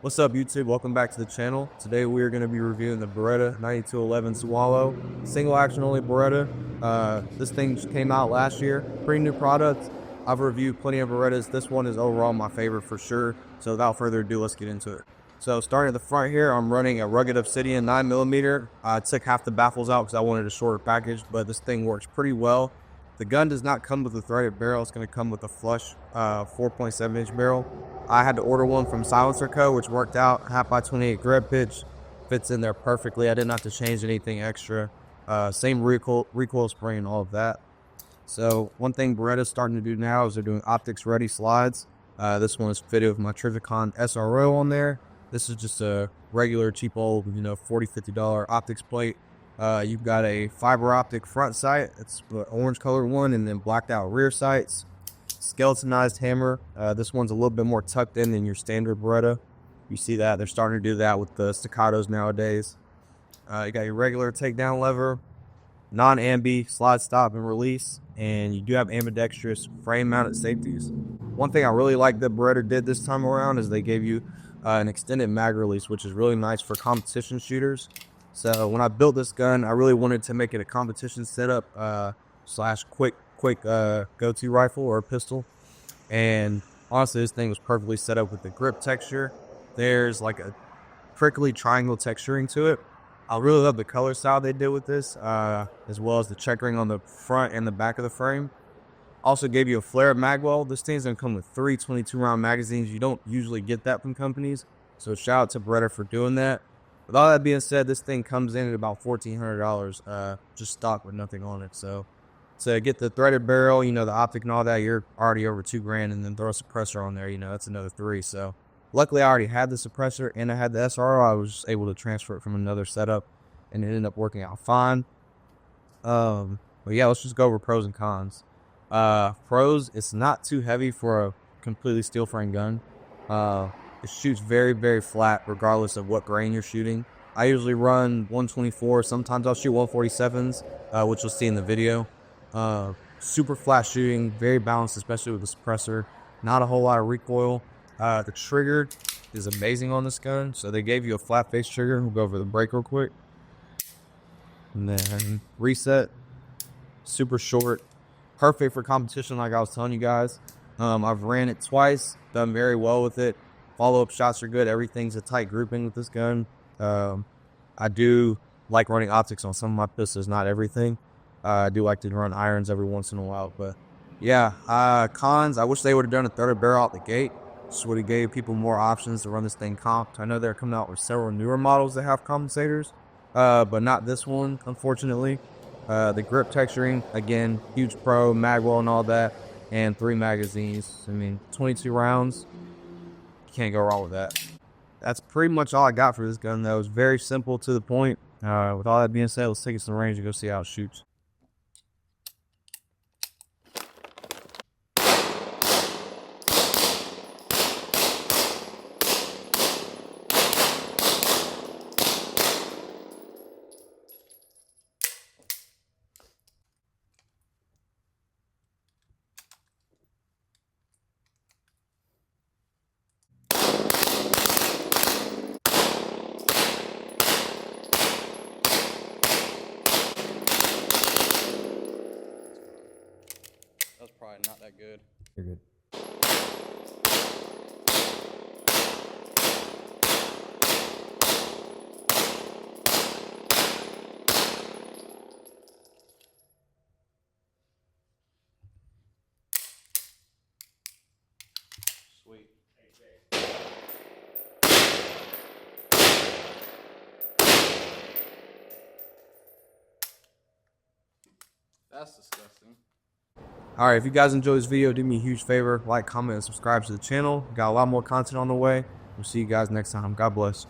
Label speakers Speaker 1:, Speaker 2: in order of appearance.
Speaker 1: What's up, YouTube? Welcome back to the channel. Today we are going to be reviewing the Beretta 9211 Squalo, single action only Beretta. This thing just came out last year, pretty new product. I've reviewed plenty of Berettas. This one is overall my favorite for sure. So without further ado, let's get into it. So starting at the front here, I'm running a rugged Obsidian 9mm. I took half the baffles out because I wanted a shorter package, but this thing works pretty well. The gun does not come with a threaded barrel. It's going to come with a flush 4.7-inch barrel. I had to order one from Silencer Co., which worked out. 1/2x28 grip pitch, fits in there perfectly. I didn't have to change anything extra. Same recoil spring and all of that. So one thing Beretta's starting to do now is they're doing optics ready slides. This one is fitted with my Trivicon SRO on there. This is just a regular cheap old, $40–50 optics plate. You've got a fiber optic front sight. It's the orange colored one, and then blacked out rear sights. Skeletonized hammer. This one's a little bit more tucked in than your standard Beretta. You see that they're starting to do that with the staccatos nowadays. You got your regular takedown lever, non-ambi slide stop and release, and you do have ambidextrous frame mounted safeties. One thing I really like that Beretta did this time around is they gave you an extended mag release, which is really nice for competition shooters. So when I built this gun, I really wanted to make it a competition setup slash quick go-to rifle or pistol. And honestly, this thing was perfectly set up with the grip texture. There's like a prickly triangle texturing to it. I really love the color style they did with this, as well as the checkering on the front and the back of the frame. Also gave you a flare magwell. This thing's gonna come with 3 22-round magazines. You don't usually get that from companies, so shout out to Beretta for doing that. With all that being said, this thing comes in at about $1,400, just stock with nothing on it. So to get the threaded barrel, the optic and all that, you're already over $2,000, and then throw a suppressor on there, that's another $3,000. So luckily I already had the suppressor and I had the SRO. I was just able to transfer it from another setup, and it ended up working out fine. But yeah, let's just go over pros and cons. Pros, it's not too heavy for a completely steel frame gun. It shoots very, very flat regardless of what grain you're shooting. I usually run 124. Sometimes I'll shoot 147s, which you'll see in the video. Super flat shooting, very balanced, especially with the suppressor. Not a whole lot of recoil. The trigger is amazing on this gun. So they gave you a flat face trigger. We'll go over the brake real quick. And then reset. Super short. Perfect for competition, like I was telling you guys. I've ran it twice, done very well with it. Follow-up shots are good. Everything's a tight grouping with this gun. I do like running optics on some of my pistols, not everything. I do like to run irons every once in a while. But yeah, cons, I wish they would have done a threaded barrel out the gate. Just would have gave people more options to run this thing comped. I know they're coming out with several newer models that have compensators, but not this one, unfortunately. The grip texturing, again, huge pro, magwell and all that, and 3 magazines. 22 rounds. Can't go wrong with that. That's pretty much all I got for this gun, though. It's very simple, to the point. With all that being said, let's take it to the range and go see how it shoots. That was probably not that good. You're good. Sweet. That's disgusting. Alright, if you guys enjoyed this video, do me a huge favor, like, comment, and subscribe to the channel. Got a lot more content on the way. We'll see you guys next time. God bless.